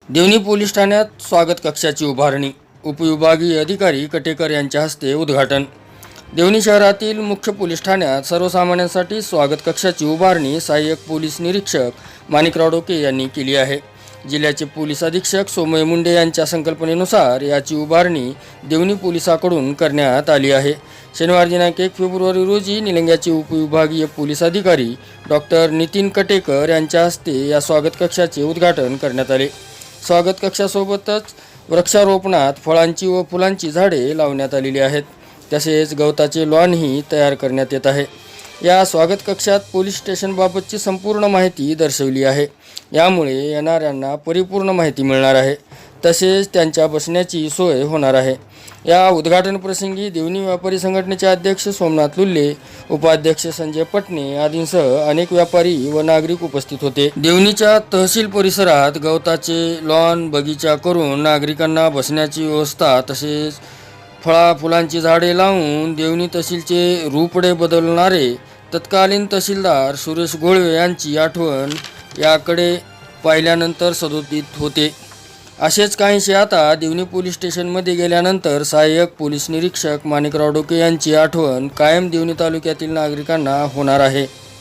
Deoni police ठाण्यात स्वागत कक्षाची उभारणी, उपविभागीय अधिकारी कटेकर यांच्या हस्ते उद्घाटन। देवणी शहरातील मुख्य पोलीस ठाण्यात सर्वसामान्यांसाठी स्वागत कक्षाची उभारणी सहाय्यक पोलीस निरीक्षक माणिकराव डोके यांनी केली आहे। जिल्ह्याचे पोलीस अधीक्षक सोमय मुंडे यांच्या संकल्पनेनुसार याची उभारणी देवणी पोलिसांकडून करण्यात आली आहे। शनिवार दिनांक 1 फेब्रुवारी रोजी निलंग्याचे उपविभागीय पोलीस अधिकारी डॉक्टर नितीन कटेकर यांच्या हस्ते या स्वागत कक्षाचे उद्घाटन करण्यात आले। स्वागत कक्षासोबतच वृक्षारोपणात फळांची व फुलांची झाडे लावण्यात आलेली आहेत। तसेच गवताचे लॉनही तयार करण्यात येत आहे। या स्वागत कक्षात पोलीस स्टेशनबाबतची संपूर्ण माहिती दर्शवली आहे। यामुळे येणाऱ्यांना परिपूर्ण माहिती मिळणार आहे। तसेच त्यांच्या बसण्याची सोय होणार आहे। या उद्घाटन प्रसंगी देवणी व्यापारी संघटनेचे अध्यक्ष सोमनाथ लुल्ले, उपाध्यक्ष संजय पटणे आदींसह अनेक व्यापारी व नागरिक उपस्थित होते। देवणीच्या तहसील परिसरात गवताचे लॉन बगीचा करून नागरिकांना बसण्याची व्यवस्था तसेच फुलांची झाडे लावून देवणी तहसीलचे रूपडे बदलणारे तत्कालीन तहसीलदार सुरेश गोळवे यांची आठवण याकडे पाहिल्यानंतर सदोदित होते। असेच काहीसे आता देवणी पोलीस स्टेशनमध्ये गेल्यानंतर सहाय्यक पोलीस निरीक्षक माणिकराव डोके यांची आठवण कायम देवणी तालुक्यातील नागरिकांना होणार आहे।